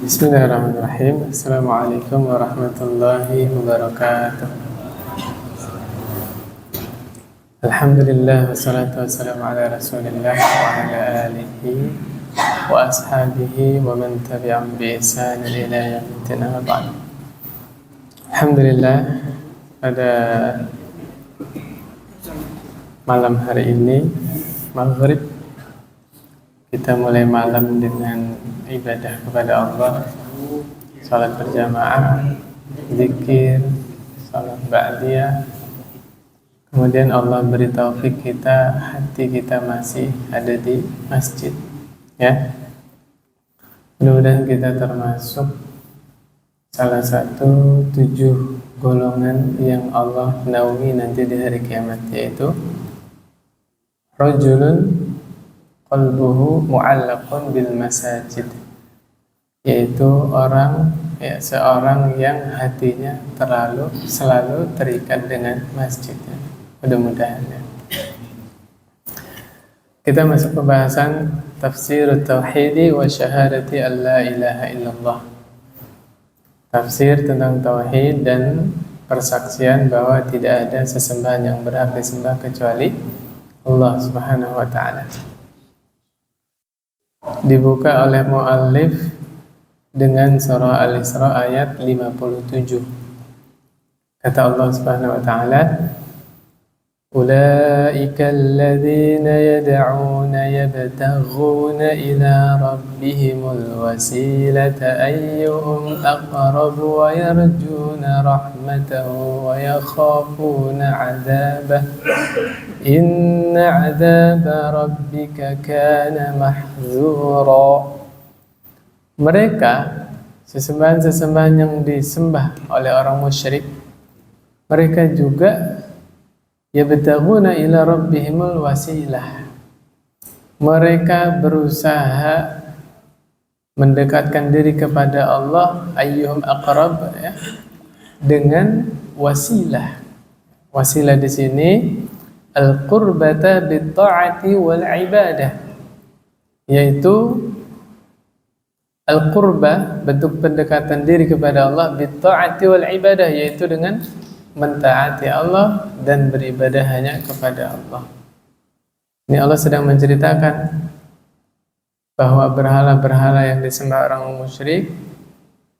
Bismillahirrahmanirrahim. Assalamualaikum warahmatullahi wabarakatuh. Alhamdulillah wassalatu wassalamu ala rasulillah wa ala alihi wa ashabihi wa man tabi'ahum bi ihsan ila yaumil amma ba'd. Alhamdulillah, pada malam hari ini maghrib kita mulai malam dengan ibadah kepada Allah, salat berjamaah, zikir, salat ba'diyah. Kemudian Allah beri taufik kita, hati kita masih ada di masjid, ya. Mudah-mudahan kita termasuk salah satu 7 golongan yang Allah naungi nanti di hari kiamat, yaitu rajulun qalbuhu mu'allaqun bil masajid, yaitu seorang yang hatinya selalu terikat dengan masjidnya. Mudah-mudahan ya. Kita masuk ke bahasan tafsir tauhid wa syahadati alla ilaha illallah. Tafsir tentang tauhid dan persaksian bahwa tidak ada sesembahan yang berhak disembah kecuali Allah Subhanahu wa taala. Dibuka oleh muallif dengan surah Al-Isra ayat 57. Kata Allah Subhanahu wa taala, "Ulaika alladzina yad'una yabtaghuna ila rabbihimul wasilata ayyuhum aqrabu wa yarjuna rahmatahu wa yakhafuna 'adzabahu. Inna 'adzaba rabbika kana mahzura." Mereka, sesembahan-sesembahan yang disembah oleh orang musyrik, mereka juga yabtaghuna ila rabbihimul wasilah. Mereka berusaha mendekatkan diri kepada Allah, ayyuhum aqrab, ya, dengan wasilah. Wasilah di sini al-qurbata bit-ta'ati wal ibadah, yaitu al-qurba, bentuk pendekatan diri kepada Allah, bit-ta'ati wal ibadah, yaitu dengan mentaati Allah dan beribadah hanya kepada Allah. Ini Allah sedang menceritakan bahwa berhala-berhala yang disembah orang musyrik,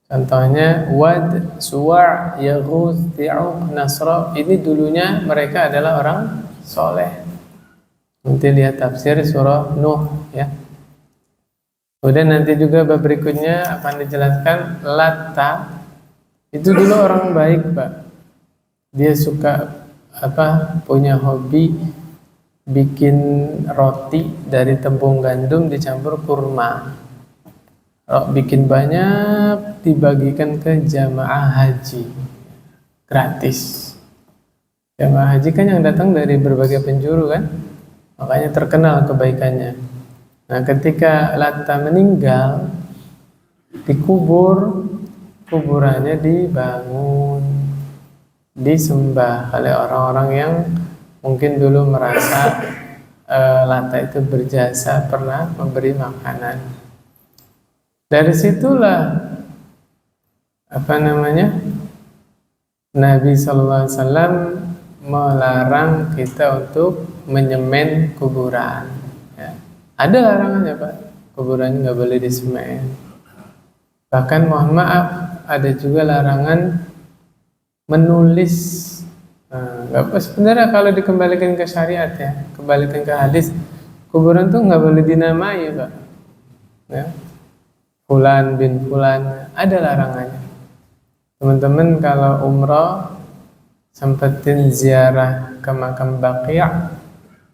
contohnya Wad, Suwa', Yaghuz, Ya'uq, Nasra, ini dulunya mereka adalah orang soleh. Nanti lihat tafsir surah Nuh, ya. Kemudian nanti juga bab berikutnya akan dijelaskan Latta, itu dulu orang baik, Pak. Dia suka punya hobi bikin roti dari tepung gandum dicampur kurma. Bikin banyak, dibagikan ke jamaah haji gratis. Jamaah haji kan yang datang dari berbagai penjuru kan, makanya terkenal kebaikannya. Nah, ketika Latta meninggal, dikubur, kuburannya dibangun, disembah oleh orang-orang yang mungkin dulu merasa Latta itu berjasa, pernah memberi makanan. Dari situlah Nabi SAW melarang kita untuk menyemen kuburan, ya. Ada larangannya, Pak. Kuburan nggak boleh disemen. Bahkan mohon maaf, ada juga larangan menulis. Sebenarnya kalau dikembalikan ke syariat, ya, kembalikan ke hadis, kuburan tuh nggak boleh dinamai, Pak, ya. Fulan bin Fulan, ada larangannya. Teman-teman kalau umrah sempetin ziarah ke makam Baqi',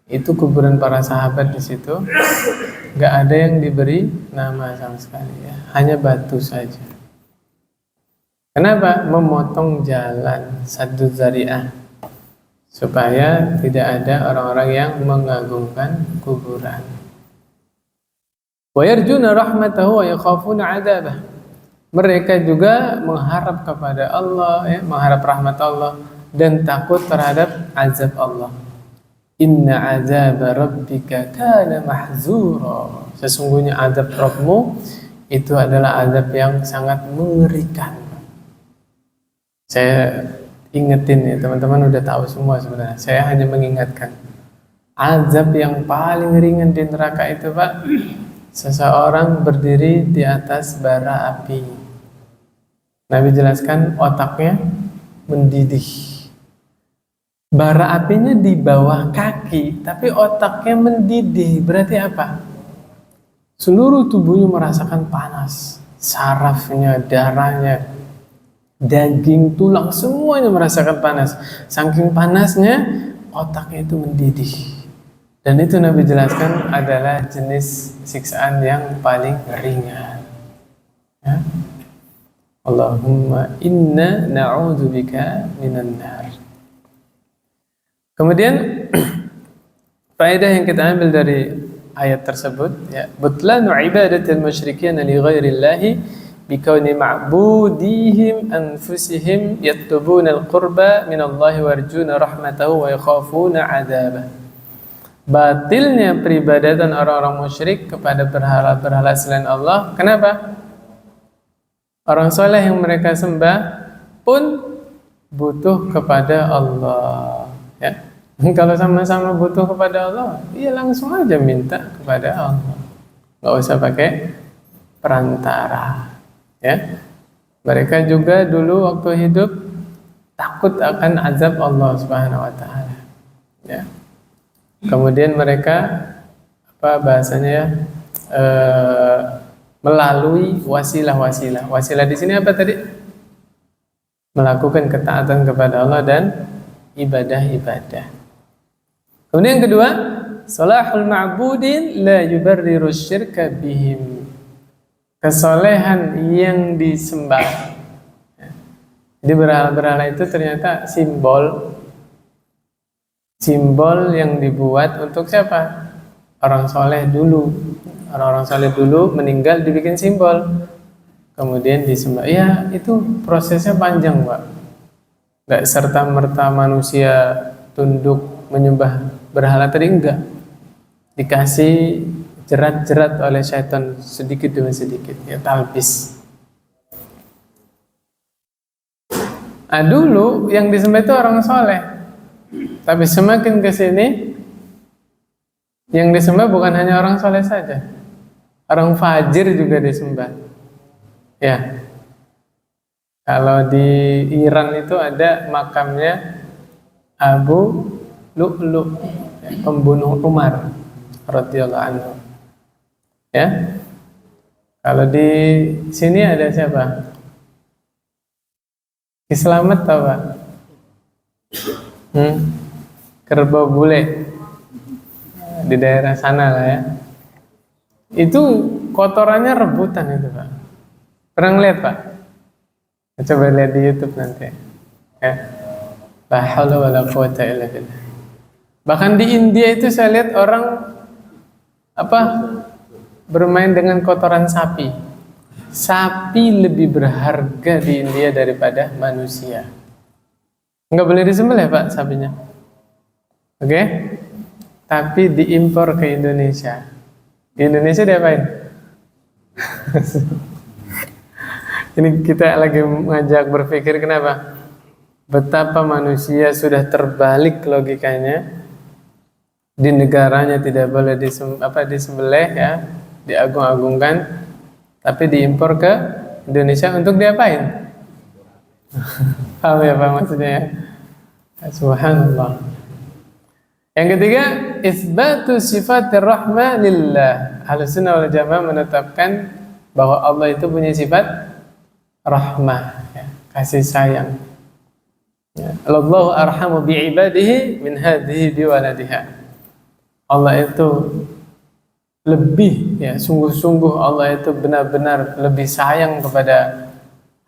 itu kuburan para sahabat di situ, nggak ada yang diberi nama sama sekali, ya, hanya batu saja. Kenapa? Memotong jalan, saddu zari'ah, supaya tidak ada orang-orang yang mengagungkan kuburan. Wa yarjuna rahmatahu wa yakhafuna 'adzabah. Mereka juga mengharap kepada Allah, ya, mengharap rahmat Allah dan takut terhadap azab Allah. Inna 'adzaba rabbika kana mahzura. Sesungguhnya azab Rabbmu itu adalah azab yang sangat mengerikan. Saya ingetin ya, teman-teman udah tahu semua sebenarnya. Saya hanya mengingatkan. Azab yang paling ringan di neraka itu, Pak, seseorang berdiri di atas bara api. Nabi jelaskan otaknya mendidih. Bara apinya di bawah kaki, tapi otaknya mendidih. Berarti apa? Seluruh tubuhnya merasakan panas. Sarafnya, darahnya, daging, tulang, semuanya merasakan panas. Saking panasnya, otaknya itu mendidih. Dan itu Nabi jelaskan adalah jenis siksaan yang paling ringan. Ya. Allahumma inna na'udzubika minan nar. Kemudian faedah yang kita ambil dari ayat tersebut, ya, butlanu ibadatil musyrikin li ghairillahi bikauni ma'budihim anfusihim yatlubuna al-qurba minallahi warjuna rahmatahu wa yakhafuna 'adzabah. Batilnya peribadatan orang-orang musyrik kepada berhala-berhala selain Allah. Kenapa? Orang soleh yang mereka sembah pun butuh kepada Allah. Ya. Kalau sama-sama butuh kepada Allah, ya langsung aja minta kepada Allah. Gak usah pakai perantara. Ya. Mereka juga dulu waktu hidup takut akan azab Allah Subhanahu wa taala. Ya. Kemudian mereka bahasanya melalui wasilah-wasilah. Wasilah di sini apa tadi? Melakukan ketaatan kepada Allah dan ibadah-ibadah. Kemudian yang kedua, salahul ma'budin la yubarriru syirka bihim. Kesolehan yang disembah. Jadi berhala-berhala itu ternyata simbol yang dibuat untuk siapa? Orang soleh dulu. Orang-orang soleh dulu meninggal dibikin simbol, kemudian disembah. Ya itu prosesnya panjang, Pak. Gak serta-merta manusia tunduk menyembah berhala tadi, enggak. Dikasih jerat-jerat oleh syaitan sedikit demi sedikit, ya talbis. Nah, dulu yang disembah itu orang soleh, tapi semakin ke sini yang disembah bukan hanya orang soleh saja, orang fajir juga disembah. Ya, kalau di Iran itu ada makamnya Abu Lu'lu', pembunuh Umar radhiyallahu anhu. Ya, kalau di sini ada siapa? Slamet tahu Pak? Kerbau bule di daerah sana lah ya. Itu kotorannya rebutan itu Pak. Pernah ngeliat Pak? Coba lihat di YouTube nanti. Ya. La haula wala quwata illa billah. Bahkan di India itu saya lihat orang bermain dengan kotoran sapi. Sapi lebih berharga di India daripada manusia. Enggak boleh disembelih Pak sapinya. Oke? Tapi diimpor ke Indonesia. Di Indonesia diapain? Ini kita lagi ngajak berpikir kenapa? Betapa manusia sudah terbalik logikanya. Di negaranya tidak boleh disembelih ya, diagung-agungkan, tapi diimpor ke Indonesia untuk diapain? Paham ya Pak maksudnya ya? Subhanallah. Yang ketiga, isbatu sifatir rahmah lillah. Ahlussunnah wal Jamaah menetapkan bahwa Allah itu punya sifat rahmah, ya, kasih sayang. Ya. Allahu arhamu bi'ibadihi min hadhihi biwaladiha. Allah itu lebih, ya, sungguh-sungguh Allah itu benar-benar lebih sayang kepada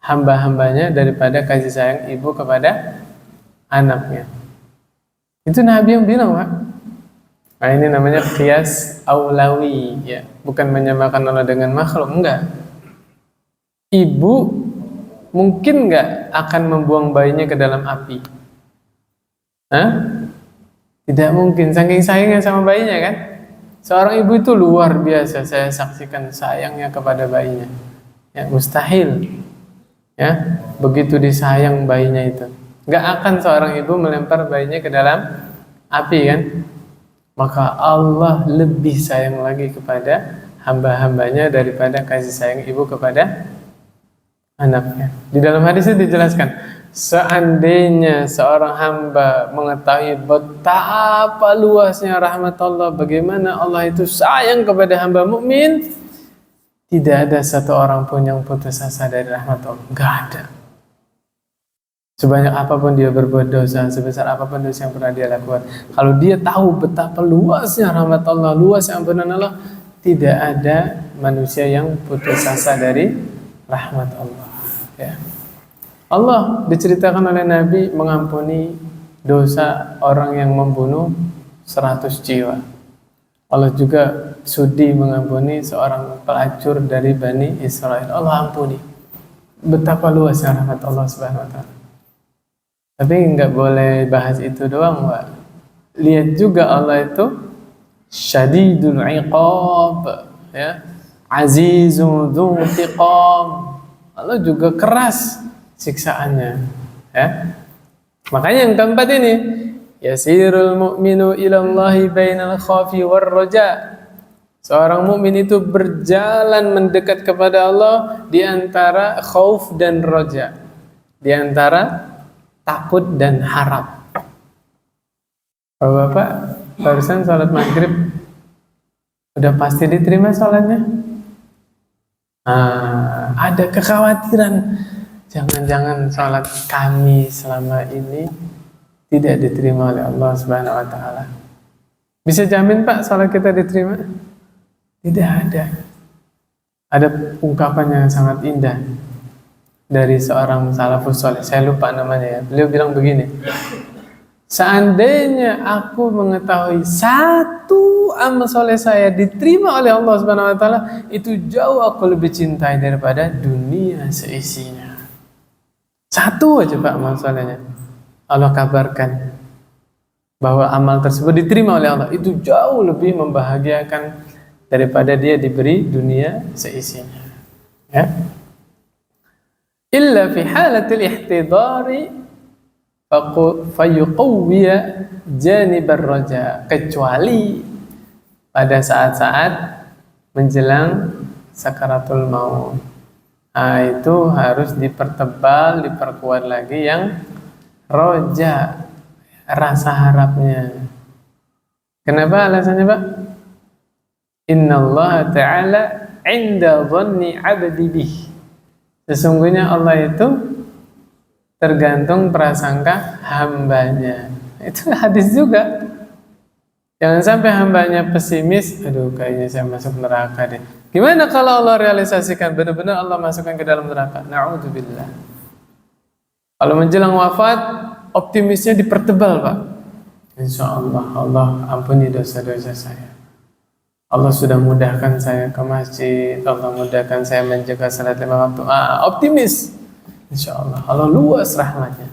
hamba-hambanya daripada kasih sayang ibu kepada anaknya. Itu Nabi yang bilang Pak. Nah ini namanya qiyas aulawi, ya, bukan menyamakan Allah dengan makhluk, enggak. Ibu mungkin enggak akan membuang bayinya ke dalam api? Hah? Tidak mungkin, saking sayangnya sama bayinya kan. Seorang ibu itu luar biasa, saya saksikan sayangnya kepada bayinya. Ya, mustahil. Ya, begitu disayang bayinya itu. Gak akan seorang ibu melempar bayinya ke dalam api kan? Maka Allah lebih sayang lagi kepada hamba-hambanya daripada kasih sayang ibu kepada anaknya. Di dalam hadis itu dijelaskan, seandainya seorang hamba mengetahui betapa luasnya rahmat Allah, bagaimana Allah itu sayang kepada hamba mukmin, tidak ada satu orang pun yang putus asa dari rahmat Allah. Gak ada. Sebanyak apapun dia berbuat dosa, sebesar apapun dosa yang pernah dia lakukan, kalau dia tahu betapa luasnya rahmat Allah, luasnya ampunan Allah, tidak ada manusia yang putus asa dari rahmat Allah. Ya. Allah diceritakan oleh Nabi mengampuni dosa orang yang membunuh 100 jiwa. Allah juga sudi mengampuni seorang pelacur dari Bani Israel. Allah ampuni. Betapa luasnya rahmat Allah Subhanahu wa taala. Tapi nggak boleh bahas itu doang, Pak. Lihat juga Allah itu syadidul iqab, ya. Azizun dzul intiqam. Allah juga keras siksaannya, ya. Makanya yang keempat ini, yasirul mu'minu ilallahi bainal khafi war raja. Seorang mukmin itu berjalan mendekat kepada Allah di antara khauf dan raja, di antara takut dan harap. Bapak barusan sholat maghrib, udah pasti diterima sholatnya? Ada kekhawatiran, jangan-jangan sholat kami selama ini tidak diterima oleh Allah Subhanahu wa taala. Bisa jamin Pak sholat kita diterima? Tidak ada. Ada ungkapan yang sangat indah dari seorang salafus saleh, saya lupa namanya ya. Beliau bilang begini, seandainya aku mengetahui satu amal soleh saya diterima oleh Allah Subhanahu wa taala, itu jauh aku lebih cintai daripada dunia seisinya. Satu aja Pak amal solehnya, Allah kabarkan bahwa amal tersebut diterima oleh Allah, itu jauh lebih membahagiakan daripada dia diberi dunia seisinya. Ya. Illa fi halatil ihtidari fayuqawwiya janibar raja, kecuali pada saat-saat menjelang sakaratul maut. Itu harus dipertebal, diperkuat lagi yang roja, rasa harapnya. Kenapa alasannya Pak? Innallaha ta'ala 'inda dhanni 'abdi bih. Sesungguhnya Allah itu tergantung prasangka hambanya. Itu hadis juga. Jangan sampai hambanya pesimis, aduh kayaknya saya masuk neraka deh. Gimana kalau Allah realisasikan benar-benar Allah masukkan ke dalam neraka? Na'udzubillah. Kalau menjelang wafat, optimisnya dipertebal Pak. Insya Allah, Allah ampuni dosa-dosa saya. Allah sudah mudahkan saya ke masjid, Allah mudahkan saya menjaga salat 5 waktu. Optimis. Insya Allah, Allah luas rahmatnya.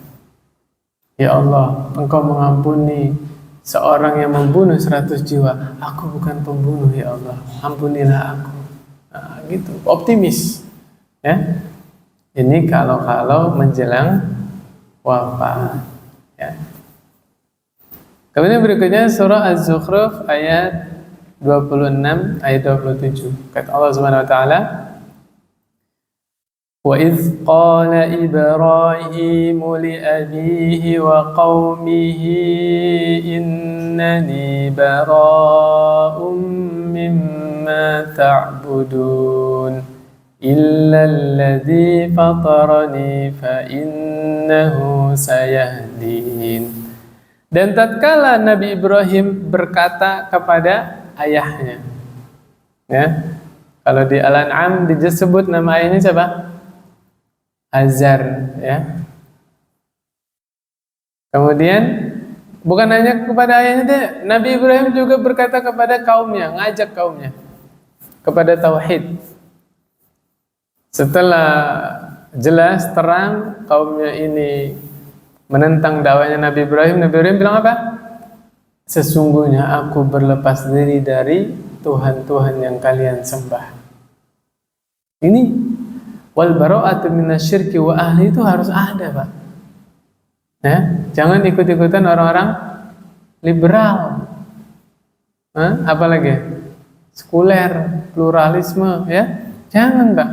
Ya Allah, Engkau mengampuni seorang yang membunuh 100 jiwa. Aku bukan pembunuh ya Allah, ampunilah aku. Gitu, optimis. Ya, ini kalau menjelang wafat. Ya. Kemudian berikutnya surah Az-Zukhruf ayat 26 ayat 27. Kata Allah Subhanahu wa taala, "Wa idz qala Ibrahim li abihi wa qaumihi innani bara'um mimma ta'budun illa alladhi fatarani fa innahu sayahdin." Dan tatkala Nabi Ibrahim berkata kepada ayahnya, ya, kalau di Al-An'am disebut nama ayahnya siapa? Azar, ya. Kemudian bukan hanya kepada ayahnya deh, Nabi Ibrahim juga berkata kepada kaumnya, ngajak kaumnya kepada tauhid. Setelah jelas terang kaumnya ini menentang dakwahnya Nabi Ibrahim bilang apa? sesungguhnya aku berlepas diri dari Tuhan-Tuhan yang kalian sembah. Ini wal bara'atu minasyirki wa ahli itu harus ada, Pak. Ya, jangan ikut-ikutan orang-orang liberal. Apalagi sekuler, pluralisme, ya. Jangan, Pak.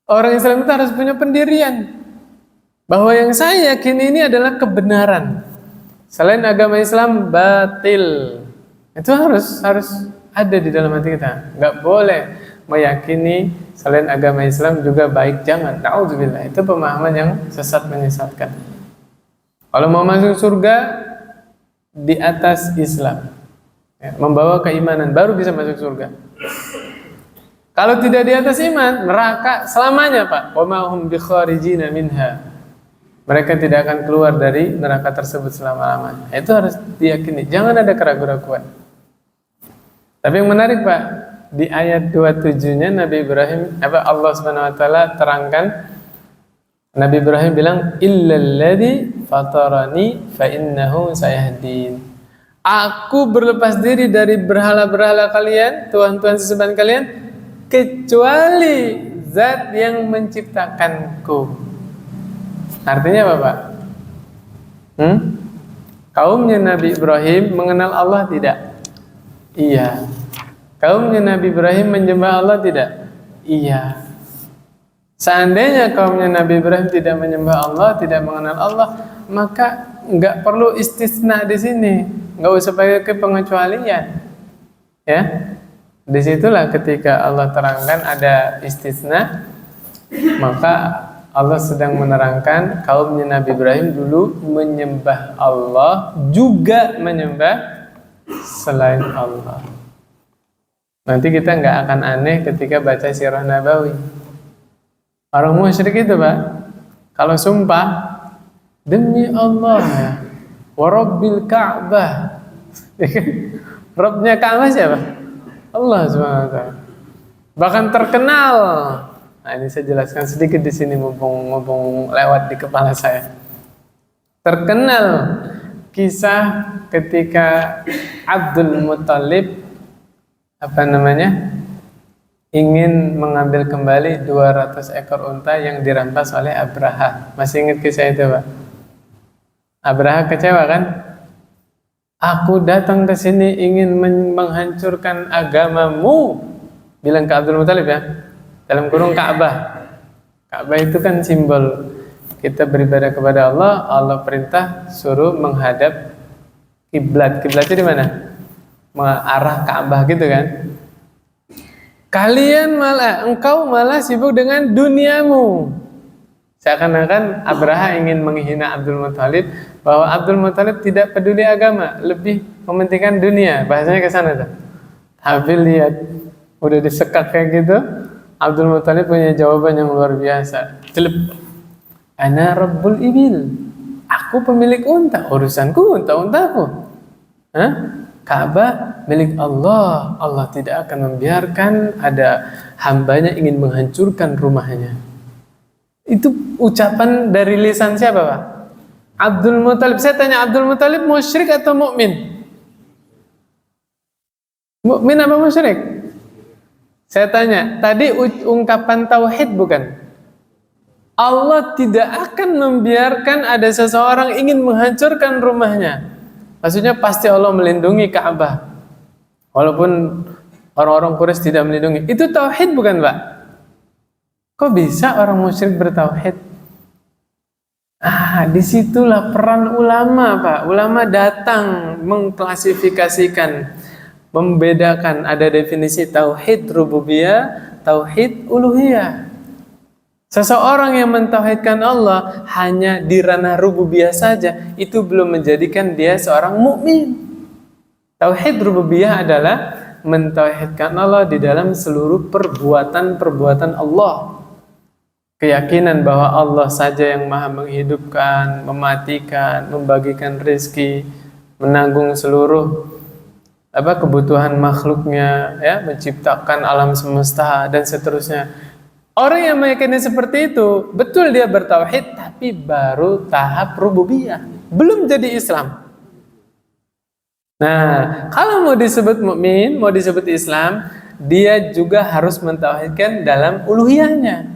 Orang Islam itu harus punya pendirian bahwa yang saya yakini ini adalah kebenaran. Selain agama Islam batil. Itu harus ada di dalam hati kita. Enggak boleh meyakini selain agama Islam juga baik, jangan. Na'udzubillah. Itu pemahaman yang sesat menyesatkan. Kalau mau masuk surga di atas Islam, ya, membawa keimanan baru bisa masuk surga. Kalau tidak di atas iman, neraka selamanya, Pak. Wa ma hum bikharijina minha. Mereka tidak akan keluar dari neraka tersebut selama-lamanya. Itu harus diyakini. Jangan ada keraguan-keraguan. Tapi yang menarik, Pak, di ayat 27-nya Nabi Ibrahim, Allah Subhanahu wa taala terangkan, Nabi Ibrahim bilang, "Illalladzi fatarani fa innahu sayahdin." Aku berlepas diri dari berhala-berhala kalian, tuhan-tuhan sesembahan kalian, kecuali Zat yang menciptakanku. Artinya apa, Pak? Kaumnya Nabi Ibrahim mengenal Allah tidak? Iya. Kaumnya Nabi Ibrahim menyembah Allah tidak? Iya. Seandainya kaumnya Nabi Ibrahim tidak menyembah Allah, tidak mengenal Allah, maka nggak perlu istisna di sini, nggak usah pakai pengecualian, ya. Disitulah ketika Allah terangkan ada istisna, maka Allah sedang menerangkan kaumnya Nabi Ibrahim dulu menyembah Allah, juga menyembah selain Allah. Nanti kita nggak akan aneh ketika baca sirah Nabawi. Orang musyrik itu, Pak, kalau sumpah demi Allah ya, warabbil Ka'bah, Rabbnya Ka'bah siapa? Allah SWT. Bahkan terkenal. Nah, ini saya jelaskan sedikit di sini mumpung lewat di kepala saya. Terkenal kisah ketika Abdul Muthalib ingin mengambil kembali 200 ekor unta yang dirampas oleh Abraha. Masih ingat kisah itu, Pak? Abraha kecewa kan? Aku datang ke sini ingin menghancurkan agamamu, bilang ke Abdul Muthalib, ya. Dalam kurung Ka'bah. Ka'bah itu kan simbol kita beribadah kepada Allah. Allah perintah suruh menghadap kiblat. Kiblatnya di mana? Mengarah Ka'bah gitu kan? Engkau malah sibuk dengan duniamu. Seakan-akan Abraha ingin menghina Abdul Muthalib, bahwa Abdul Muthalib tidak peduli agama, lebih mementingkan dunia. Bahasanya ke sana tuh. Tapi lihat, udah disekak kayak gitu, Abdul Muthalib punya jawaban yang luar biasa. Celep. Ana Rabbul Ibil. Aku pemilik unta, urusanku unta-untaku. Ka'bah milik Allah. Allah tidak akan membiarkan ada hambanya ingin menghancurkan rumahnya. Itu ucapan dari lisan siapa, Pak? Abdul Muthalib. Saya tanya, Abdul Muthalib musyrik atau mukmin? Mukmin apa musyrik? Saya tanya, tadi ungkapan tauhid bukan? Allah tidak akan membiarkan ada seseorang ingin menghancurkan rumahnya. Maksudnya pasti Allah melindungi Ka'bah. Walaupun orang-orang Quraisy tidak melindungi. Itu tauhid bukan, Pak? Kok bisa orang musyrik bertauhid? Disitulah peran ulama, Pak. Ulama datang mengklasifikasikan, membedakan, ada definisi tauhid rububiyah, tauhid uluhiyah. Seseorang yang mentauhidkan Allah hanya di ranah rububiyah saja, itu belum menjadikan dia seorang mukmin. Tauhid rububiyah adalah mentauhidkan Allah di dalam seluruh perbuatan-perbuatan Allah. Keyakinan bahwa Allah saja yang maha menghidupkan, mematikan, membagikan rezeki, menanggung seluruh kebutuhan makhluknya, ya, menciptakan alam semesta dan seterusnya. Orang yang meyakini seperti itu, betul dia bertauhid, tapi baru tahap rububiyah, belum jadi Islam. Nah, kalau mau disebut mukmin, mau disebut Islam, dia juga harus mentauhidkan dalam uluhiyahnya.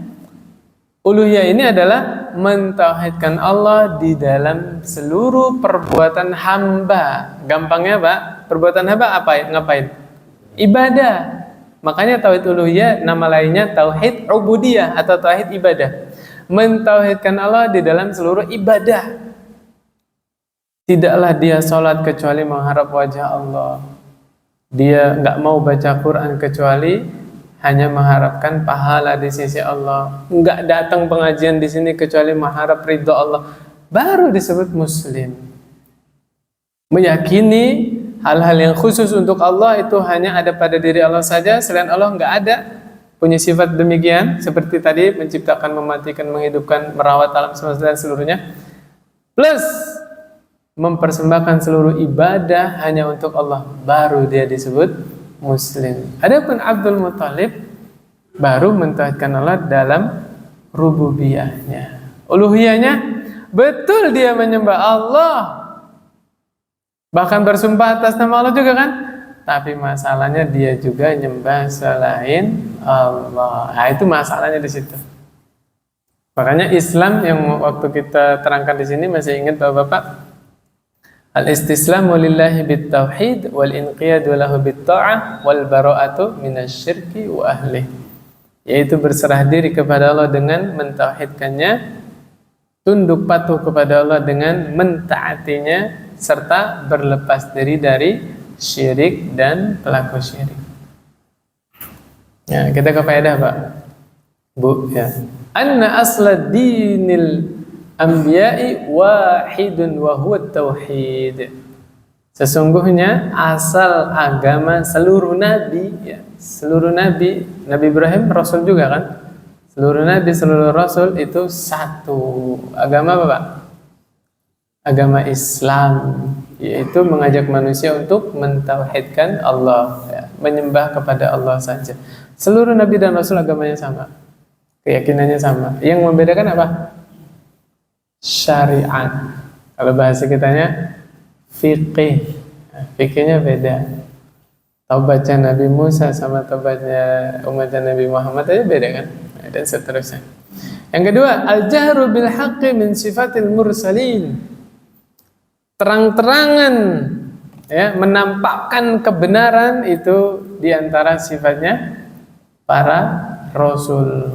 Uluhiyah ini adalah mentauhidkan Allah di dalam seluruh perbuatan hamba. Gampangnya Pak, perbuatan hamba apa? Ngapain? Ibadah. Makanya tauhid uluhiyah nama lainnya tauhid ubudiyah atau tauhid ibadah. Mentauhidkan Allah di dalam seluruh ibadah. Tidaklah dia sholat kecuali mengharap wajah Allah. Dia nggak mau baca Quran kecuali hanya mengharapkan pahala di sisi Allah. Nggak datang pengajian di sini kecuali mengharap ridho Allah. Baru disebut muslim. Meyakini hal-hal yang khusus untuk Allah itu hanya ada pada diri Allah saja. Selain Allah nggak ada punya sifat demikian. Seperti tadi menciptakan, mematikan, menghidupkan, merawat alam semesta dan seluruhnya. Plus mempersembahkan seluruh ibadah hanya untuk Allah, baru dia disebut muslim. Adapun Abdul Muthalib baru mentauhidkan Allah dalam rububiyahnya. Uluhiyahnya betul dia menyembah Allah, bahkan bersumpah atas nama Allah juga kan, tapi masalahnya dia juga nyembah selain Allah. Nah, itu masalahnya di situ. Makanya Islam yang waktu kita terangkan di sini, masih ingat Bapak-bapak? Al-istislamu lillahi bit-tauhid wal inqiyadu lahu bit-ta'ah wal bara'atu minasyirki wa ahli. Yaitu berserah diri kepada Allah dengan mentauhidkannya, tunduk patuh kepada Allah dengan mentaatinya, serta berlepas diri dari syirik dan pelaku syirik. Ya, kita ke faedah Pak, Bu ya. Anna asla dinil anbiya'i wahidun wa huwa tauhid. Sesungguhnya asal agama seluruh nabi ya, seluruh nabi, Nabi Ibrahim rasul juga kan? Seluruh nabi, seluruh rasul itu satu. Agama apa Pak? Agama Islam, yaitu mengajak manusia untuk mentauhidkan Allah ya, menyembah kepada Allah saja. Seluruh nabi dan rasul agamanya sama, keyakinannya sama. Yang membedakan apa? Syariat. Kalau bahasa kitanya fiqih. Fikihnya beda. Taubatnya Nabi Musa sama taubatnya umatnya Nabi Muhammad aja beda kan? Dan seterusnya. Yang kedua, al-jahru bil haqqi min sifatil mursalin. Terang-terangan ya, menampakkan kebenaran itu diantara sifatnya para rasul.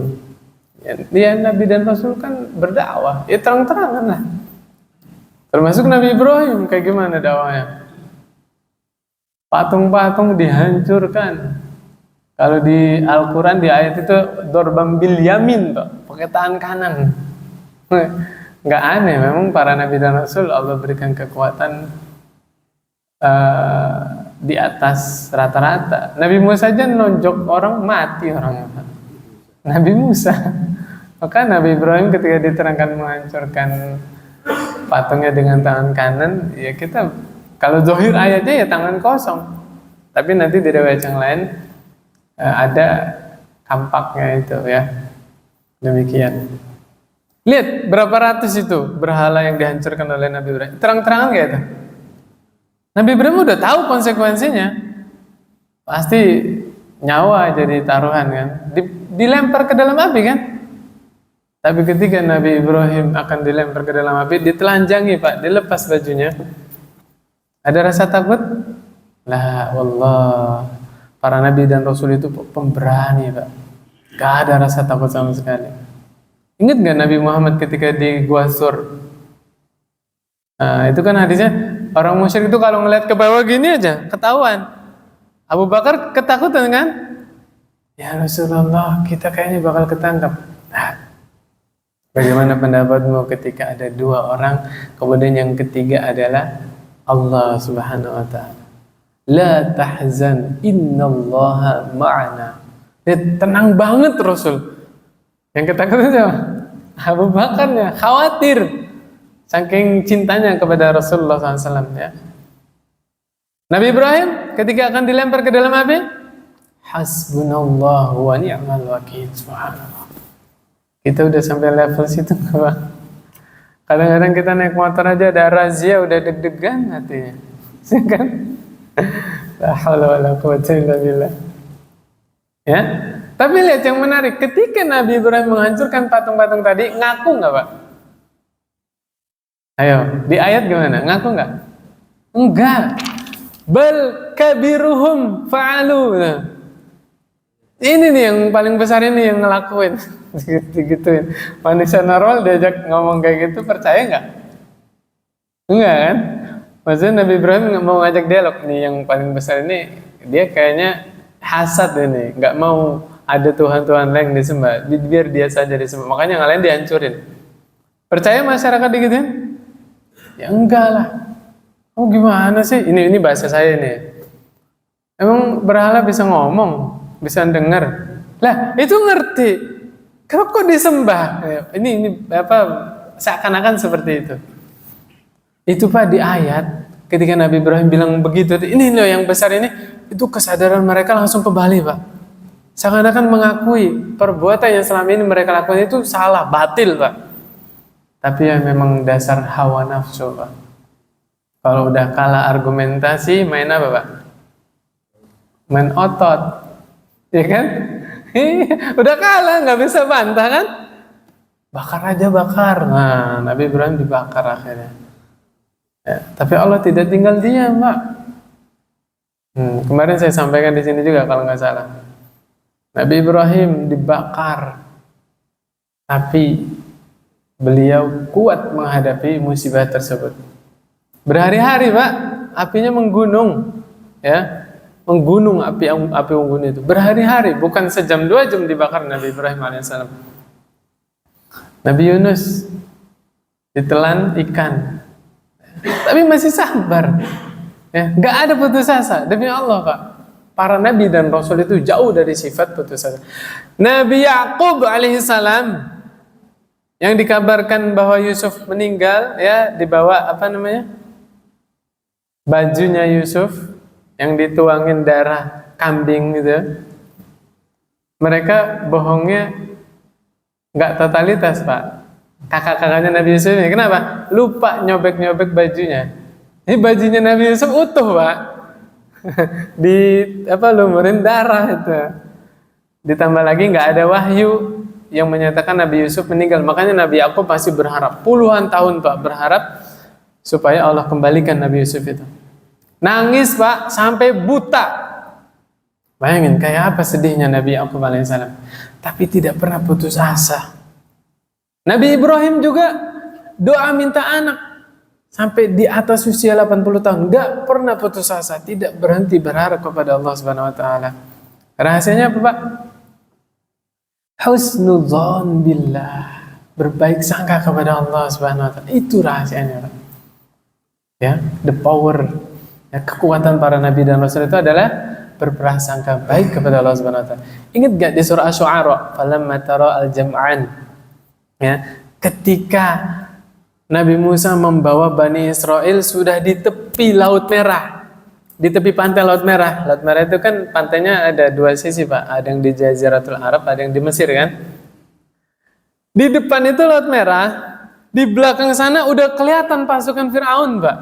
Dia Nabi dan Rasul kan berdakwah, ya terang-terangan lah. Termasuk Nabi Ibrahim, kayak gimana dakwahnya? Patung-patung dihancurkan. Kalau di Al-Quran di ayat itu dorbam bil yamin, pakai tangan kanan. Nggak aneh, memang para Nabi dan Rasul Allah berikan kekuatan di atas rata-rata. Nabi Musa aja nonjok orang, mati orangnya. Nabi Musa. Maka Nabi Ibrahim ketika diterangkan menghancurkan patungnya dengan tangan kanan, ya kita kalau zahir ayatnya ya tangan kosong. Tapi nanti di riwayat yang lain ada kampaknya itu ya. Demikian. Lihat berapa ratus itu berhala yang dihancurkan oleh Nabi Ibrahim. Terang-terangan kayak itu. Nabi Ibrahim udah tahu konsekuensinya. Pasti nyawa jadi taruhan kan. Dilempar ke dalam api kan. Tapi ketika Nabi Ibrahim akan dilempar ke dalam api, ditelanjangi Pak, dilepas bajunya. Ada rasa takut? La wallah. Para Nabi dan Rasul itu pemberani Pak. Gak ada rasa takut sama sekali. Ingat gak Nabi Muhammad ketika di Gua Sur? Nah, itu kan hadisnya, orang musyrik itu kalau ngeliat ke bawah gini aja, ketahuan. Abu Bakar ketakutan kan? Ya Rasulullah, kita kayaknya bakal ketangkap. Nah, bagaimana pendapatmu ketika ada dua orang, kemudian yang ketiga adalah Allah Subhanahu wa ta'ala. La tahzan innallaha ma'ana. Tenang banget Rasul. Yang ketakutan siapa? Abu Bakarnya, khawatir. Saking cintanya kepada Rasulullah SAW ya. Nabi Ibrahim ketika akan dilempar ke dalam api, hasbunallahu wa ni'mal wakil. Subhanallah. Kita udah sampai level situ nggak Bang? Kadang-kadang kita naik motor aja ada razia udah deg-degan hatinya, kan? La haula wala quwwata illa billah. Ya. Tapi lihat yang menarik, ketika Nabi Ibrahim menghancurkan patung-patung tadi, ngaku nggak Pak? Ayo, di ayat gimana? Ngaku nggak? Enggak. Bal kabiruhum fa'alu. Nah, ini nih yang paling besar ini yang ngelakuin. Gituin. Manusia normal diajak ngomong kayak gitu, percaya nggak? Enggak kan? Maksudnya Nabi Ibrahim nggak mau ngajak dialog nih, yang paling besar ini dia kayaknya hasad ini, nggak mau ada Tuhan-Tuhan lain disembah, biar dia saja disembah. Makanya yang lain dihancurin. Percaya masyarakat digituin? Ya enggak lah. Oh gimana sih? Ini bahasa saya nih. Emang berhala bisa ngomong, bisa dengar? Lah itu ngerti. Kok disembah? Ini apa? Seakan-akan seperti itu. Itu Pak di ayat ketika Nabi Ibrahim bilang begitu, ini loh yang besar ini, itu kesadaran mereka langsung kembali Pak. Seakan-akan mengakui perbuatan yang selama ini mereka lakukan itu salah, batil Pak. Tapi ya memang dasar hawa nafsu Pak. Kalau udah kalah argumentasi, main apa Pak? Main otot, ya kan? Udah kalah, nggak bisa bantah kan? Bakar aja bakar. Nah, Nabi Ibrahim dibakar akhirnya. Ya, tapi Allah tidak tinggal diam Pak. Kemarin saya sampaikan di sini juga kalau nggak salah. Nabi Ibrahim dibakar, tapi beliau kuat menghadapi musibah tersebut. Berhari-hari Pak, apinya menggunung, ya, menggunung api unggun itu. Berhari-hari, bukan sejam 2 jam dibakar Nabi Ibrahim alaihissalam. Nabi Yunus ditelan ikan, tapi masih sabar. Ya, nggak ada putus asa demi Allah Pak. Para nabi dan rasul itu jauh dari sifat putus asa. Nabi Yakub alaihissalam yang dikabarkan bahwa Yusuf meninggal, ya, dibawa apa namanya? Bajunya Yusuf yang dituangin darah kambing gitu. Mereka bohongnya nggak totalitas Pak. Kakak-kakaknya Nabi Yusuf ini kenapa? Lupa nyobek-nyobek bajunya. Ini bajunya Nabi Yusuf utuh Pak. Di apa lumurin darah itu. Ditambah lagi nggak ada wahyu yang menyatakan Nabi Yusuf meninggal. Makanya Nabi Yakub masih berharap puluhan tahun Pak, berharap supaya Allah kembalikan Nabi Yusuf itu. Nangis Pak sampai buta. Bayangin kayak apa sedihnya Nabi Yakub alaihissalam. Tapi tidak pernah putus asa. Nabi Ibrahim juga doa minta anak sampai di atas usia 80 tahun, nggak pernah putus asa, tidak berhenti berharap kepada Allah Subhanahu wa taala. Rahasianya apa, Pak? Husnudzon billah, berbaik sangka kepada Allah Subhanahu wa taala. Itu rahasianya, Pak. Ya, the power, ya, kekuatan para nabi dan rasul itu adalah berprasangka baik kepada Allah Subhanahu wa taala. Ingat gak di surah Asy-Syu'ara, falamma tara al-jam'an, ya, ketika Nabi Musa membawa Bani Israel sudah di tepi Laut Merah, di tepi pantai Laut Merah. Laut Merah itu kan pantainya ada 2 sisi Pak, ada yang di Jaziratul Arab, ada yang di Mesir kan. Di depan itu Laut Merah, di belakang sana udah kelihatan pasukan Fir'aun Pak.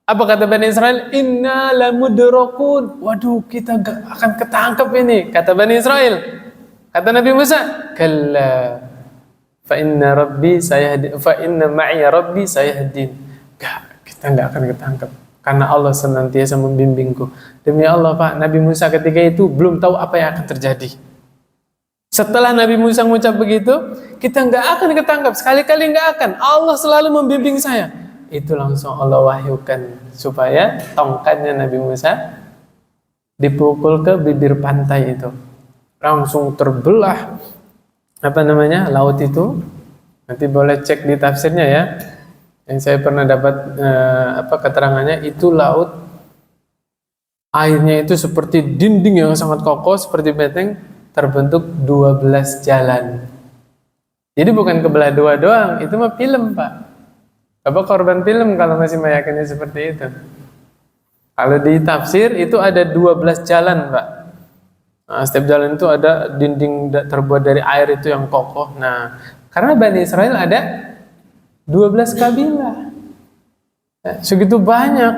Apa kata Bani Israel? Inna lamudrakun. Waduh, kita akan ketangkep ini, kata Bani Israel. Kata Nabi Musa, kalla fa inna ma'iya rabbi sayahdin. Kita nggak akan ketangkep karena Allah senantiasa membimbingku. Demi Allah Pak, Nabi Musa ketika itu belum tahu apa yang akan terjadi. Setelah Nabi Musa mengucap begitu, kita nggak akan ketangkep, sekali-kali nggak akan. Allah selalu membimbing saya. Itu langsung Allah wahyukan supaya tongkatnya Nabi Musa dipukul ke bibir pantai itu, langsung terbelah laut itu. Nanti boleh cek di tafsirnya ya. Yang saya pernah dapat keterangannya, itu laut airnya itu seperti dinding yang sangat kokoh, seperti benteng, terbentuk 12 jalan. Jadi bukan kebelah 2 doang, itu mah film Pak. Apa korban film kalau masih meyakini seperti itu. Kalau di tafsir itu ada 12 jalan Pak. Nah, setiap jalan itu ada dinding terbuat dari air itu yang kokoh. Nah, karena Bani Israel ada 12 kabilah. Segitu banyak.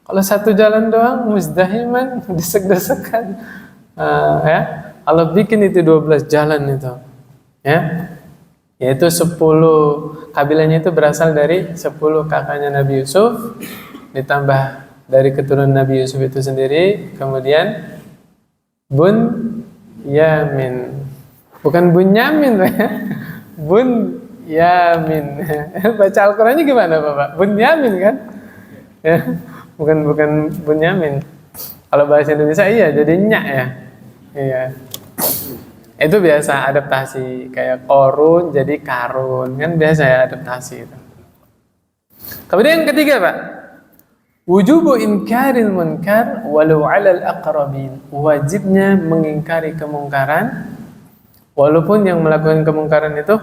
Kalau satu jalan doang, muzdahiman, desek-desekan. Ya, Allah bikin itu 12 jalan itu. Ya, yaitu 10 kabilahnya itu berasal dari 10 kakaknya Nabi Yusuf, ditambah dari keturunan Nabi Yusuf itu sendiri, kemudian Yamin, bukan Bunyamin ya. Yamin. Baca Al-Qur'annya gimana Bapak? Yamin kan? Ya, bukan Bunyamin. Kalau bahasa Indonesia iya jadi nyak ya. Iya. Itu biasa adaptasi, kayak korun jadi karun, kan biasa ya adaptasi itu. Kemudian yang ketiga Pak, wujubu inkaril munkar walau 'alal aqrabin. Wajibnya mengingkari kemungkaran walaupun yang melakukan kemungkaran itu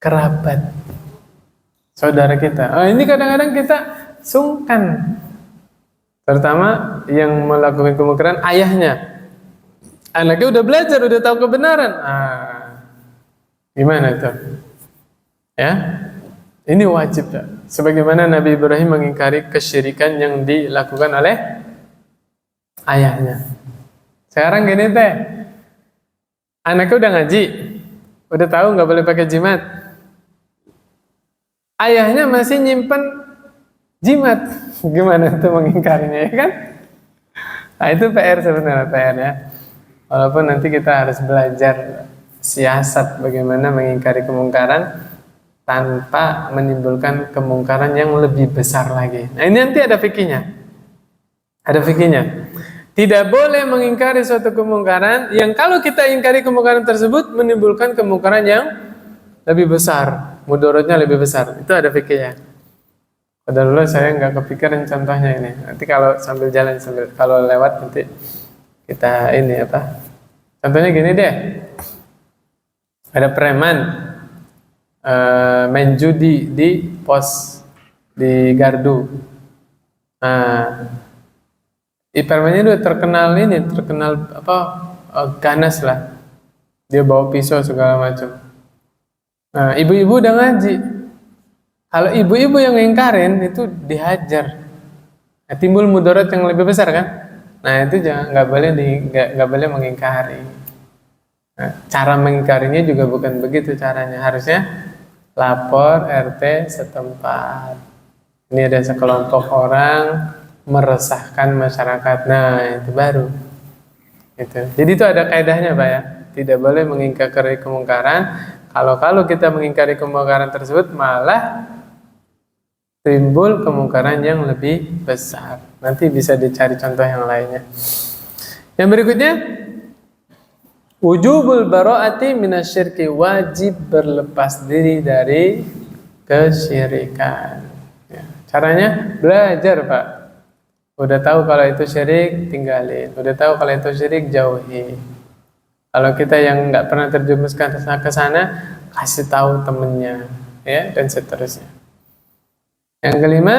kerabat, saudara kita. Ini kadang-kadang kita sungkan, terutama yang melakukan kemungkaran ayahnya. Anaknya udah belajar, udah tahu kebenaran. Gimana itu? Ya, ini wajib ya. Sebagaimana Nabi Ibrahim mengingkari kesyirikan yang dilakukan oleh ayahnya. Sekarang gini teh, anaknya udah ngaji, udah tahu nggak boleh pakai jimat. Ayahnya masih nyimpen jimat. Gimana tuh mengingkarinya ya kan? Nah itu PR sebenarnya, PR ya. Walaupun nanti kita harus belajar siasat bagaimana mengingkari kemungkaran tanpa menimbulkan kemungkaran yang lebih besar lagi. Nah ini nanti ada fikihnya. Ada fikihnya. Tidak boleh mengingkari suatu kemungkaran yang kalau kita ingkari kemungkaran tersebut menimbulkan kemungkaran yang lebih besar, mudaratnya lebih besar. Itu ada fikihnya. Padahal dulu saya nggak kepikiran contohnya ini. Nanti kalau sambil jalan kalau lewat nanti kita ini apa? Contohnya gini deh. Ada preman main judi di pos di gardu. Premannya udah terkenal apa? Ganas lah. Dia bawa pisau segala macam. Nah, ibu-ibu udah ngaji. Kalau ibu-ibu yang ngingkarin itu dihajar. Nah, timbul mudarat yang lebih besar kan? Nah itu nggak boleh mengingkari. Nah, cara mengingkarinya juga bukan begitu caranya. Harusnya lapor RT setempat. Ini ada sekelompok orang meresahkan masyarakat. Nah itu baru. Itu. Jadi itu ada kaidahnya Pak ya. Tidak boleh mengingkari kemungkaran. Kalau kita mengingkari kemungkaran tersebut malah timbul kemungkaran yang lebih besar. Nanti bisa dicari contoh yang lainnya. Yang berikutnya, wujubul bara'ati minasyirki, wajib berlepas diri dari kesyirikan. Ya, caranya belajar Pak. Udah tahu kalau itu syirik, tinggalin. Udah tahu kalau itu syirik, jauhi. Kalau kita yang nggak pernah terjerumus ke sana, kasih tahu temennya, ya dan seterusnya. Yang kelima,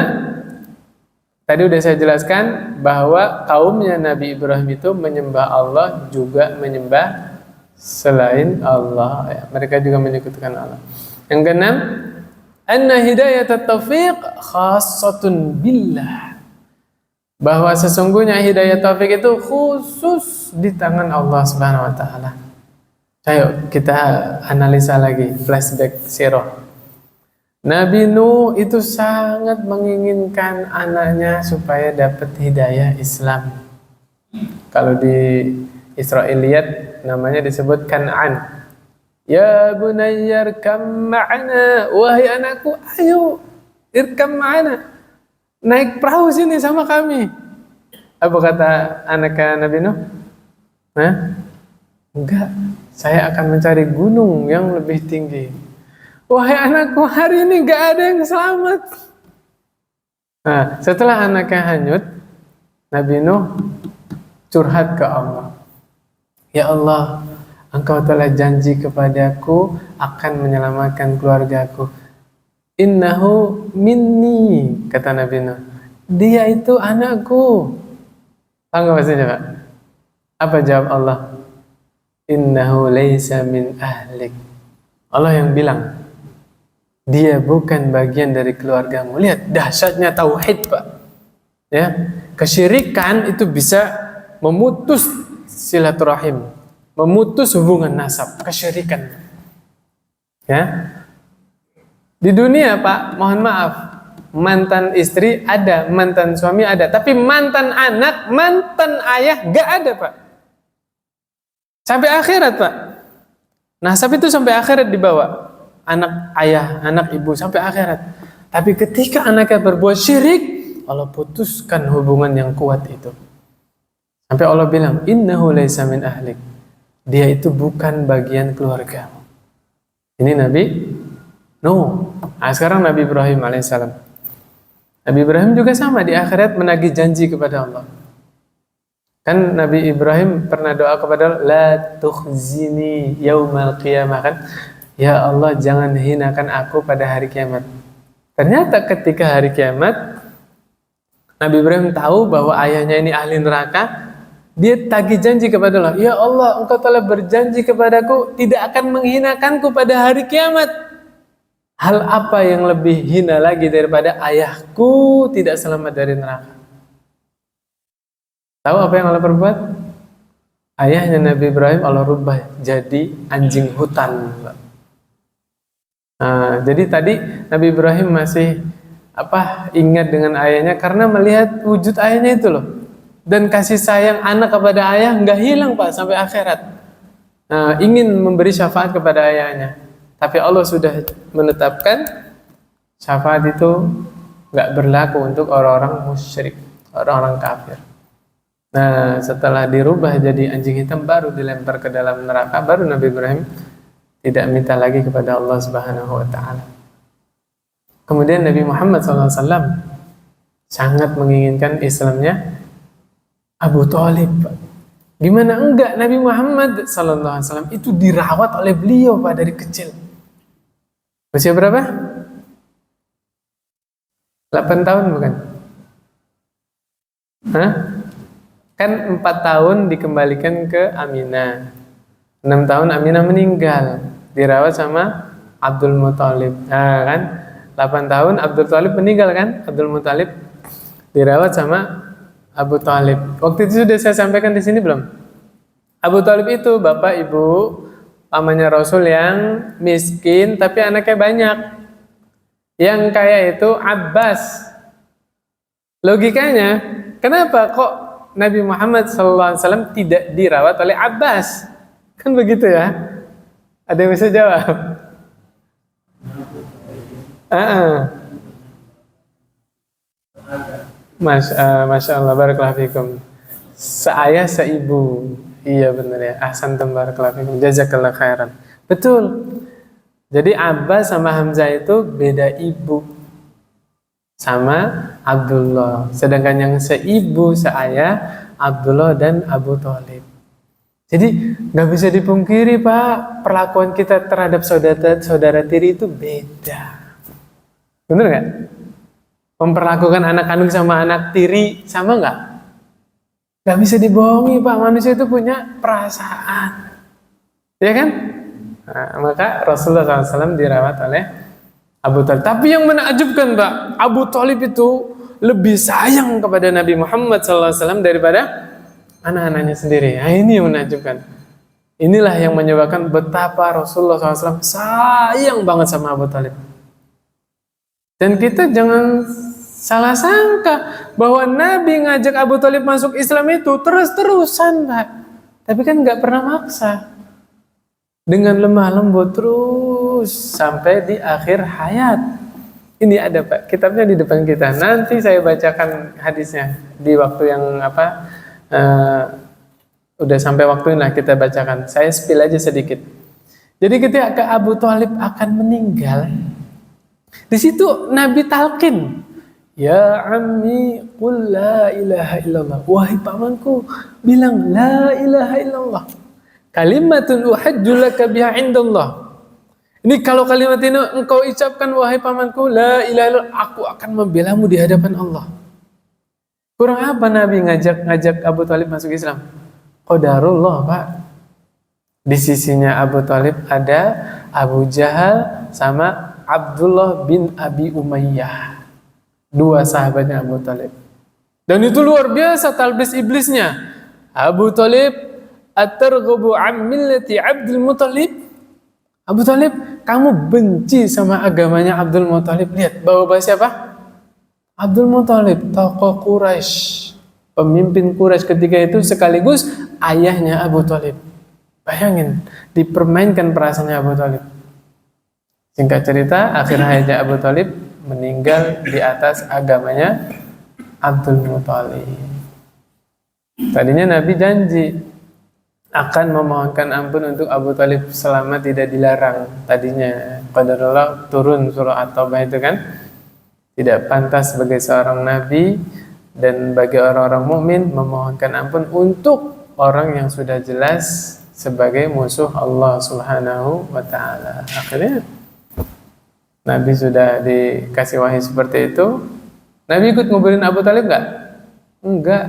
tadi udah saya jelaskan bahwa kaumnya Nabi Ibrahim itu menyembah Allah juga menyembah selain Allah. Ya, mereka juga menyekutukan Allah. Yang keenam, anna hidayat at-taufiq khassatun billah. Bahwa sesungguhnya hidayah taufik itu khusus di tangan Allah Subhanahu wa taala. Ayo kita analisa lagi, flashback sirah. Nabi Nuh itu sangat menginginkan anaknya supaya dapat hidayah Islam. Kalau di Israiliyat namanya disebut Kan'an. Ya bunayya irkam ma'ana, wahai anakku, ayo irkam ma'ana. Naik perahu sini sama kami. Apa kata anak Nabi Nuh? Enggak, saya akan mencari gunung yang lebih tinggi. Wahai anakku, hari ini gak ada yang selamat. Nah, setelah anaknya hanyut, Nabi Nuh curhat ke Allah. Ya Allah, Engkau telah janji kepadaku akan menyelamatkan keluargaku. Innahu minni, kata Nabi Nuh. Dia itu anakku. Tahu nggak maksudnya Pak? Apa jawab Allah? Innahu laisa min ahlik. Allah yang bilang, dia bukan bagian dari keluargamu. Lihat dahsyatnya tauhid Pak. Ya, kesyirikan itu bisa memutus silaturahim, memutus hubungan nasab, kesyirikan. Ya. Di dunia, Pak, mohon maaf, mantan istri ada, mantan suami ada, tapi mantan anak, mantan ayah gak ada, Pak. Sampai akhirat, Pak. Nasab itu sampai akhirat dibawa. Anak ayah, anak ibu, sampai akhirat. Tapi ketika anaknya berbuat syirik, Allah putuskan hubungan yang kuat itu. Sampai Allah bilang, innahu laisa min ahlik. Dia itu bukan bagian keluarga. Ini Nabi Nuh. Nah, sekarang Nabi Ibrahim alaihissalam. Nabi Ibrahim juga sama, di akhirat menagih janji kepada Allah. Kan Nabi Ibrahim pernah doa kepada Allah, la tukhzini yaumal qiyamah, kan? Ya Allah, jangan hinakan aku pada hari kiamat. Ternyata ketika hari kiamat, Nabi Ibrahim tahu bahwa ayahnya ini ahli neraka. Dia tagih janji kepada Allah, ya Allah, engkau telah berjanji kepadaku tidak akan menghinakanku pada hari kiamat. Hal apa yang lebih hina lagi daripada ayahku tidak selamat dari neraka? Tahu apa yang Allah perbuat? Ayahnya Nabi Ibrahim Allah rubah jadi anjing hutan. Nah, jadi tadi Nabi Ibrahim masih ingat dengan ayahnya karena melihat wujud ayahnya itu loh. Dan kasih sayang anak kepada ayah nggak hilang, Pak, sampai akhirat. Nah, ingin memberi syafaat kepada ayahnya, tapi Allah sudah menetapkan syafaat itu nggak berlaku untuk orang-orang musyrik, orang-orang kafir. Nah, setelah dirubah jadi anjing hitam, baru dilempar ke dalam neraka, baru Nabi Ibrahim tidak minta lagi kepada Allah Subhanahu wa Ta'ala. Kemudian Nabi Muhammad SAW sangat menginginkan Islamnya Abu Thalib. Gimana enggak, Nabi Muhammad SAW itu dirawat oleh beliau, Pak, dari kecil. Usia berapa? 8 tahun bukan? Hah? Kan 4 tahun dikembalikan ke Aminah, 6 tahun Aminah meninggal, dirawat sama Abdul Muthalib. Nah kan, 8 tahun Abdul Thalib meninggal kan, Abdul Muthalib dirawat sama Abu Thalib. Waktu itu sudah saya sampaikan di sini belum? Abu Thalib itu bapak ibu pamannya Rasul yang miskin tapi anaknya banyak. Yang kaya itu Abbas. Logikanya, kenapa kok Nabi Muhammad SAW tidak dirawat oleh Abbas? Kan begitu ya? Ada yang bisa jawab? Masya Allah, barakallahu fikum. Seayah seibu. Iya benar ya. Ahsantum, barakallahu fikum. Jazakallah khairan. Betul. Jadi Abbas sama Hamzah itu beda ibu sama Abdullah. Sedangkan yang seibu, seayah Abdullah dan Abu Thalib. Jadi nggak bisa dipungkiri, Pak, perlakuan kita terhadap saudara tiri itu beda. Bener nggak? Memperlakukan anak kandung sama anak tiri sama nggak? Nggak bisa dibohongi, Pak. Manusia itu punya perasaan, ya kan? Nah, maka Rasulullah SAW dirawat oleh Abu Thalib. Tapi yang menakjubkan, Pak, Abu Thalib itu lebih sayang kepada Nabi Muhammad SAW daripada anak-anaknya sendiri. Nah, ini yang menakjubkan. Inilah yang menyebabkan betapa Rasulullah SAW sayang banget sama Abu Thalib. Dan kita jangan salah sangka bahwa Nabi ngajak Abu Thalib masuk Islam itu terus-terusan, Pak. Tapi kan nggak pernah maksa. Dengan lemah lembut terus sampai di akhir hayat. Ini ada, Pak, kitabnya di depan kita. Nanti saya bacakan hadisnya di waktu yang udah sampai waktunya kita bacakan. Saya spill aja sedikit. Jadi ketika Abu Thalib akan meninggal, di situ Nabi talqin, ya ammi qul la ilaha illallah. Wahai pamanku, bilang la ilaha illallah. Kalimatun uhajju laka biha indallah. Ini kalau kalimat ini engkau ucapkan, wahai pamanku, la ilaha illallah, aku akan membelamu di hadapan Allah. Kurang apa Nabi ngajak Abu Thalib masuk Islam? Qadarullah, Pak. Di sisinya Abu Thalib ada Abu Jahal sama Abdullah bin Abi Umayyah, 2 sahabatnya Abu Thalib. Dan itu luar biasa talbis iblisnya. Abu Thalib, at-targhabu an millati Abdul Muthalib. Abu Thalib, kamu benci sama agamanya Abdul Muthalib. Lihat, bawa siapa? Abdul Muthalib, tokoh Quraisy, pemimpin Quraisy ketika itu sekaligus ayahnya Abu Thalib. Bayangin, dipermainkan perasaannya Abu Thalib. Singkat cerita, akhir hayatnya Abu Thalib meninggal di atas agamanya Abdul Muthalib. Tadinya Nabi janji akan memohonkan ampun untuk Abu Thalib selama tidak dilarang. Tadinya qadarullah turun surah At-Taubah itu kan, tidak pantas bagi seorang nabi dan bagi orang-orang mukmin memohonkan ampun untuk orang yang sudah jelas sebagai musuh Allah Subhanahu wa taala. Akhirnya Nabi sudah dikasih wahyu seperti itu. Nabi ikut nguburin Abu Thalib enggak? Enggak.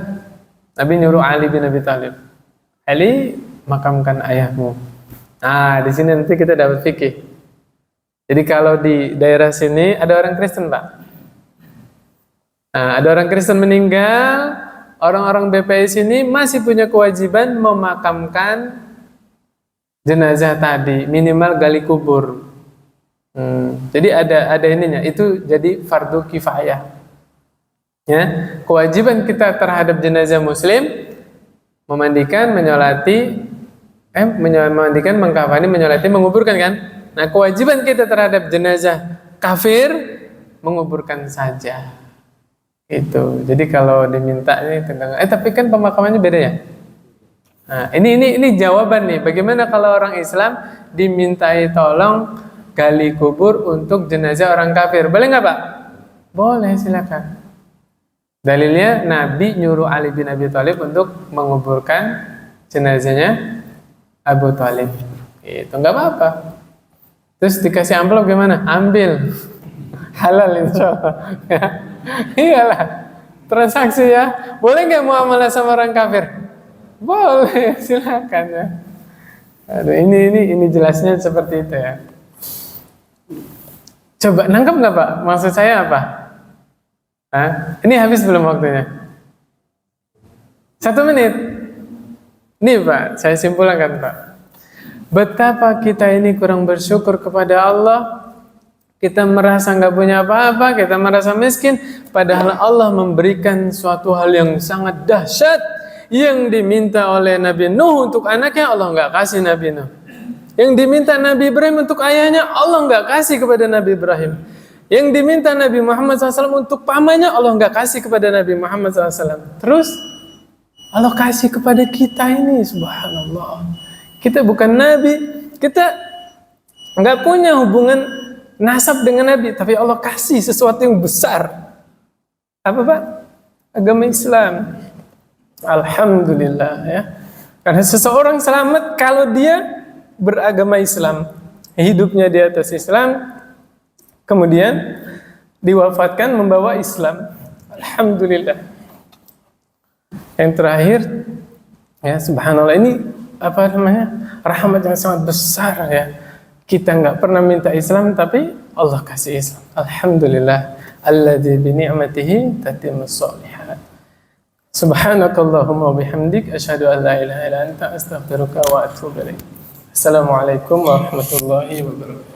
Nabi nyuruh Ali bin Abi Thalib, Ali, makamkan ayahmu. Nah, di sini nanti kita dapat fikih. Jadi kalau di daerah sini ada orang Kristen, Pak. Nah, ada orang Kristen meninggal, orang-orang BPI sini masih punya kewajiban memakamkan jenazah tadi, minimal gali kubur. Jadi ada ininya, itu jadi fardu kifayah. Ya, kewajiban kita terhadap jenazah muslim memandikan, menyolati, memandikan, mengkafani, menyolati, menguburkan kan? Nah, kewajiban kita terhadap jenazah kafir menguburkan saja. Itu. Jadi kalau diminta ini tentang tapi kan pemakamannya beda ya. Nah, ini jawaban nih. Bagaimana kalau orang Islam dimintai tolong gali kubur untuk jenazah orang kafir? Boleh nggak, Pak? Boleh, silakan. Dalilnya Nabi nyuruh Ali bin Abi Thalib untuk menguburkan jenazahnya Abu Thalib. Itu nggak apa-apa. Terus dikasih amplop gimana? Ambil. Halal insyaallah. Ya. Iyalah. Transaksi ya. Boleh nggak muamalah sama orang kafir? Boleh, silakan ya. Aduh, ini jelasnya seperti itu ya. Coba nangkep nggak, Pak? Maksud saya apa? Ini habis belum waktunya? 1 menit. Nih Pak, saya simpulkan Pak. Betapa kita ini kurang bersyukur kepada Allah. Kita merasa nggak punya apa-apa, kita merasa miskin. Padahal Allah memberikan suatu hal yang sangat dahsyat. Yang diminta oleh Nabi Nuh untuk anaknya, Allah nggak kasih Nabi Nuh. Yang diminta Nabi Ibrahim untuk ayahnya, Allah nggak kasih kepada Nabi Ibrahim. Yang diminta Nabi Muhammad SAW untuk pamannya, Allah nggak kasih kepada Nabi Muhammad SAW. Terus Allah kasih kepada kita ini, subhanallah. Kita bukan Nabi, kita nggak punya hubungan nasab dengan Nabi, tapi Allah kasih sesuatu yang besar. Apa Pak? Agama Islam. Alhamdulillah ya. Karena seseorang selamat kalau dia beragama Islam, hidupnya di atas Islam, kemudian diwafatkan membawa Islam. Alhamdulillah. Yang terakhir, ya subhanallah, ini apa namanya, rahmat yang sangat besar ya. Kita nggak pernah minta Islam, tapi Allah kasih Islam. Alhamdulillah. Alladzi bi ni'matihi tatimmus shalihat. Subhanakallahumma wa bihamdik, asyhadu an la ilaha illa anta, astaghfiruka wa atubu ilaik. Assalamualaikum warahmatullahi wabarakatuh.